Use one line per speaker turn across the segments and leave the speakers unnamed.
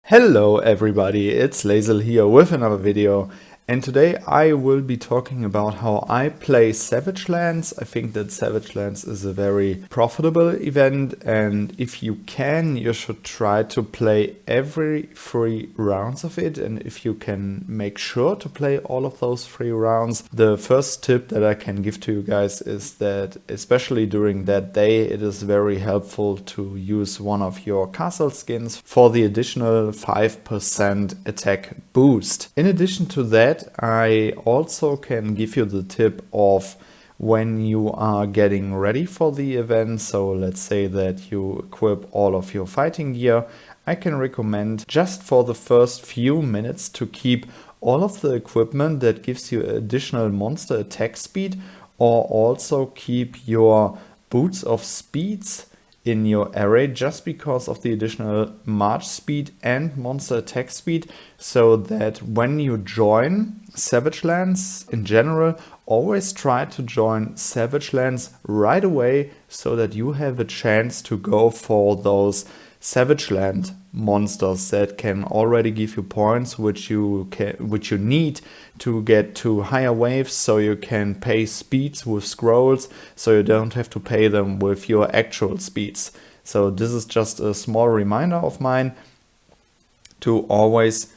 Hello everybody, it's Lazel here with another video, and today I will be talking about how I play Savage Lands. I think that Savage Lands is a very profitable event, and if you can, you should try to play every 3 rounds of it, and if you can make sure to play all of those 3 rounds. The first tip that I can give to you guys is that especially during that day it is very helpful to use one of your castle skins for the additional 5% attack boost. In addition to that, I also can give you the tip of when you are getting ready for the event. So let's say that you equip all of your fighting gear. I can recommend just for the first few minutes to keep all of the equipment that gives you additional monster attack speed, or also keep your boots of speeds in your array just because of the additional march speed and monster attack speed, so that when you join Savage Lands in general, always try to join Savage Lands right away so that you have a chance to go for those Savage Land monsters that can already give you points which you need to get to higher waves, so you can pay speeds with scrolls, so you don't have to pay them with your actual speeds. So this is just a small reminder of mine to always,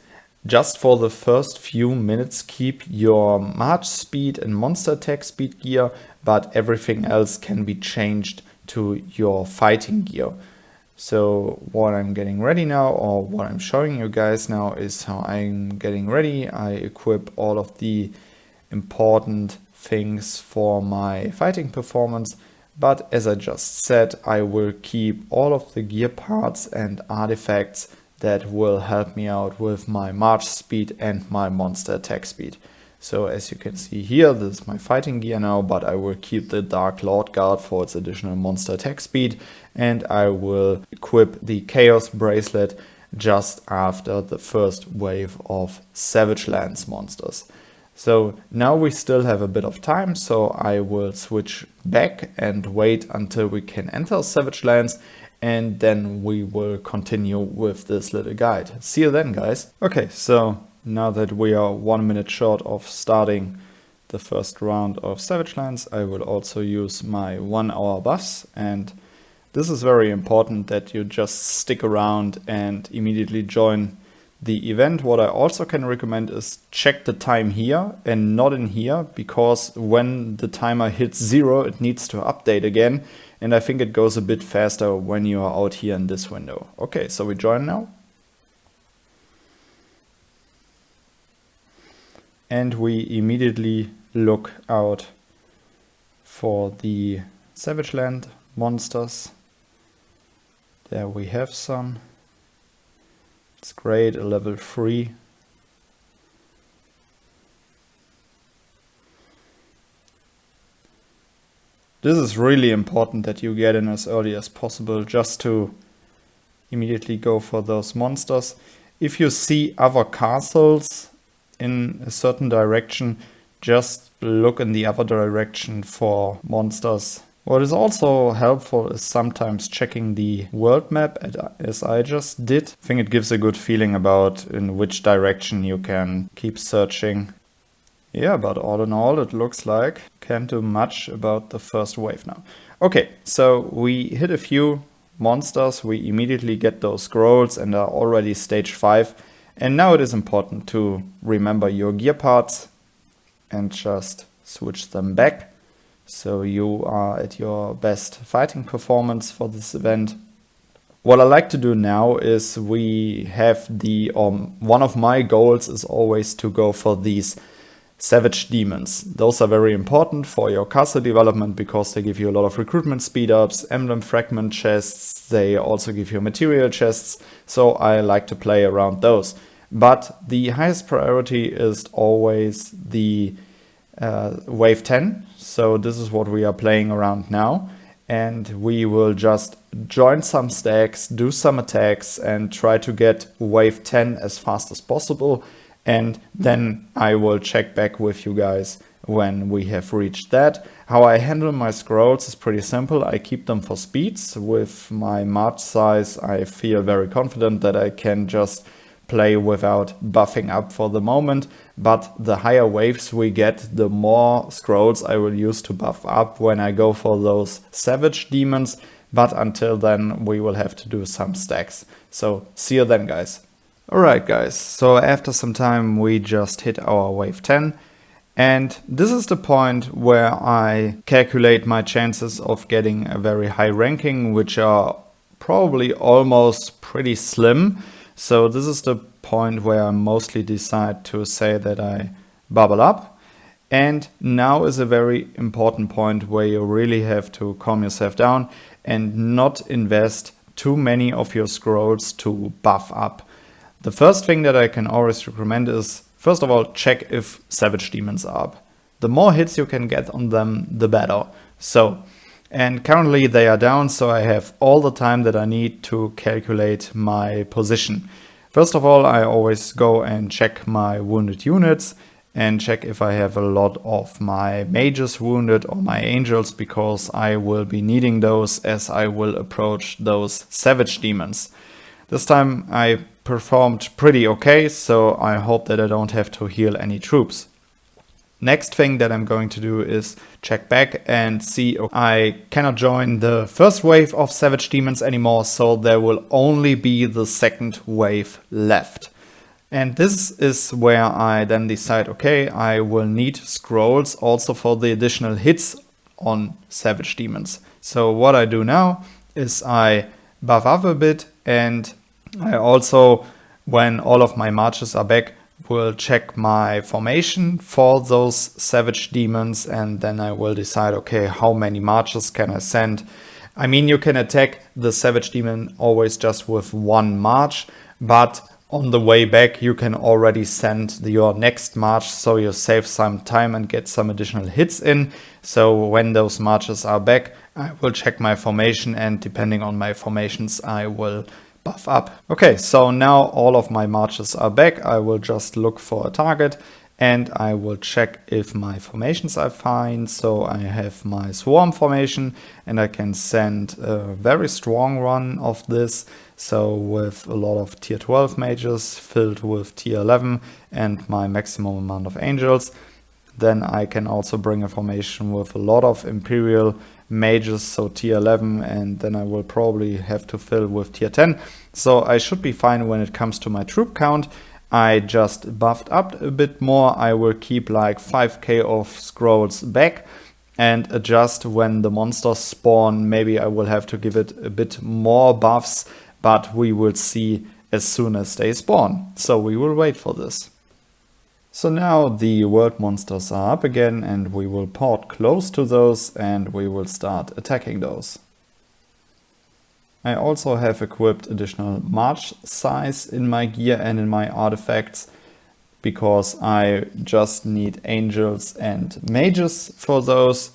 just for the first few minutes, keep your march speed and monster attack speed gear, but everything else can be changed to your fighting gear. So what I'm getting ready now, or what I'm showing you guys now, is how I'm getting ready. I equip all of the important things for my fighting performance, but as I just said, I will keep all of the gear parts and artifacts that will help me out with my march speed and my monster attack speed. So as you can see here, this is my fighting gear now, but I will keep the Dark Lord Guard for its additional monster attack speed, and I will equip the Chaos Bracelet just after the first wave of Savage Lands monsters. So now we still have a bit of time, so I will switch back and wait until we can enter Savage Lands, and then we will continue with this little guide. See you then, guys. Okay, so now that we are 1 minute short of starting the first round of Savage Lands, I will also use my 1 hour buffs, and this is very important that you just stick around and immediately join the event. What I also can recommend is check the time here and not in here, because when the timer hits 0 it needs to update again, and I think it goes a bit faster when you are out here in this window. Okay, so we join now. And we immediately look out for the Savage Land monsters. There we have some. It's great, a level 3. This is really important that you get in as early as possible, just to immediately go for those monsters. If you see other castles in a certain direction, just look in the other direction for monsters. What is also helpful is sometimes checking the world map, as I just did. I think it gives a good feeling about in which direction you can keep searching. Yeah, but all in all it looks like can't do much about the first wave now. Okay, so we hit a few monsters, we immediately get those scrolls and are already stage 5. And now it is important to remember your gear parts and just switch them back, so you are at your best fighting performance for this event. What I like to do now is we have one of my goals is always to go for these Savage Demons. Those are very important for your castle development because they give you a lot of recruitment speed ups, emblem fragment chests, they also give you material chests, so I like to play around those. But the highest priority is always the wave 10, so this is what we are playing around now, and we will just join some stacks, do some attacks, and try to get wave 10 as fast as possible, and then I will check back with you guys when we have reached that. How I handle my scrolls is pretty simple. I keep them for speeds. With my march size, I feel very confident that I can just play without buffing up for the moment, but the higher waves we get, the more scrolls I will use to buff up when I go for those savage demons, but until then we will have to do some stacks. So see you then, guys. Alright guys, so after some time we just hit our wave 10, and this is the point where I calculate my chances of getting a very high ranking, which are probably almost pretty slim. So this is the point where I mostly decide to say that I bubble up. And now is a very important point where you really have to calm yourself down and not invest too many of your scrolls to buff up. The first thing that I can always recommend is, first of all, check if savage demons are up. The more hits you can get on them, the better. And currently they are down, so I have all the time that I need to calculate my position. First of all, I always go and check my wounded units and check if I have a lot of my mages wounded or my angels, because I will be needing those as I will approach those savage demons. This time I performed pretty okay, so I hope that I don't have to heal any troops. Next thing that I'm going to do is check back and see, I cannot join the first wave of savage demons anymore, so there will only be the second wave left. And this is where I then decide, okay, I will need scrolls also for the additional hits on savage demons. So what I do now is I buff up a bit, and I also, when all of my marches are back, will check my formation for those savage demons, and then I will decide, okay, how many marches can I send? I mean, you can attack the savage demon always just with one march, but on the way back you can already send your next march, so you save some time and get some additional hits in. So when those marches are back, I will check my formation, and depending on my formations I will buff up. Okay, so now all of my marches are back. I will just look for a target and I will check if my formations are fine. So I have my swarm formation and I can send a very strong run of this. So with a lot of tier 12 mages filled with tier 11 and my maximum amount of angels. Then I can also bring a formation with a lot of imperial mages, so tier 11, and then I will probably have to fill with tier 10. So I should be fine when it comes to my troop count. I just buffed up a bit more. I will keep like 5k of scrolls back and adjust when the monsters spawn. Maybe I will have to give it a bit more buffs, but we will see as soon as they spawn. So we will wait for this. So now the world monsters are up again, and we will port close to those and we will start attacking those. I also have equipped additional march size in my gear and in my artifacts, because I just need angels and mages for those,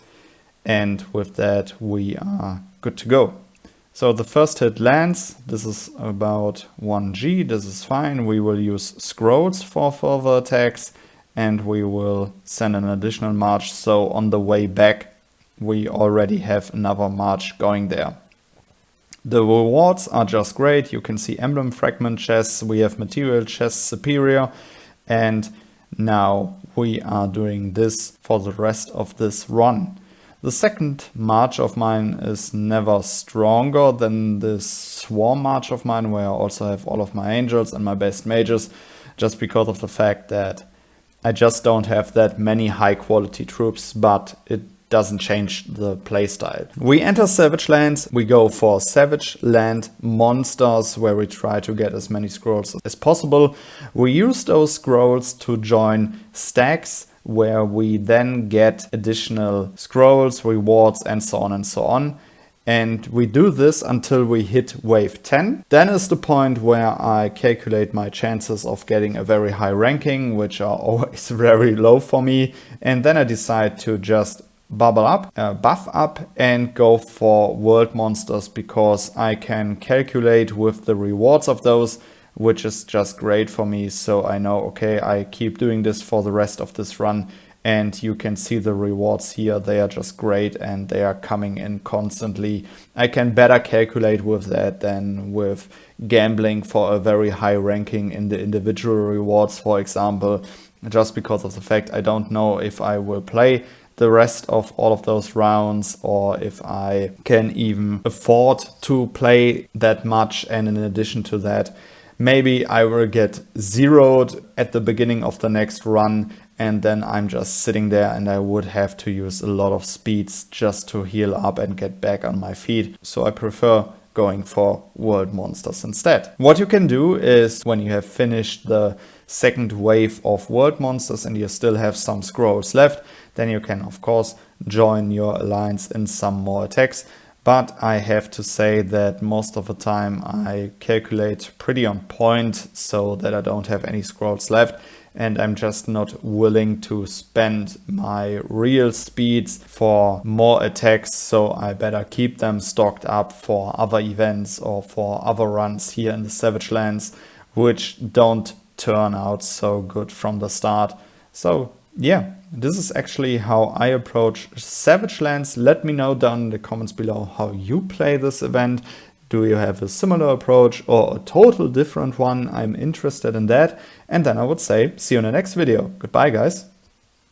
and with that we are good to go. So the first hit lands. This is about 1G, this is fine. We will use scrolls for further attacks and we will send an additional march, so on the way back we already have another march going there. The rewards are just great. You can see emblem fragment chests, we have material chests superior, and now we are doing this for the rest of this run. The second march of mine is never stronger than this swarm march of mine, where I also have all of my angels and my best mages, just because of the fact that I just don't have that many high quality troops, but it doesn't change the playstyle. We enter Savage Lands, we go for Savage Land monsters, where we try to get as many scrolls as possible. We use those scrolls to join stacks, where we then get additional scrolls, rewards, and so on and so on. And we do this until we hit wave 10. Then is the point where I calculate my chances of getting a very high ranking, which are always very low for me. And then I decide to just bubble up, buff up, and go for world monsters, because I can calculate with the rewards of those, which is just great for me. So I know, okay, I keep doing this for the rest of this run and you can see the rewards here. They are just great and they are coming in constantly. I can better calculate with that than with gambling for a very high ranking in the individual rewards, for example, just because of the fact I don't know if I will play the rest of all of those rounds or if I can even afford to play that much. And in addition to that, maybe I will get zeroed at the beginning of the next run and then I'm just sitting there and I would have to use a lot of speeds just to heal up and get back on my feet. So I prefer going for world monsters instead. What you can do is when you have finished the second wave of world monsters and you still have some scrolls left, then you can of course join your alliance in some more attacks. But I have to say that most of the time I calculate pretty on point so that I don't have any scrolls left, and I'm just not willing to spend my real speeds for more attacks, so I better keep them stocked up for other events or for other runs here in the Savage Lands, which don't turn out so good from the start. So yeah, this is actually how I approach Savage Lands. Let me know down in the comments below how you play this event. Do you have a similar approach or a total different one? I'm interested in that. And then I would say, see you in the next video. Goodbye, guys.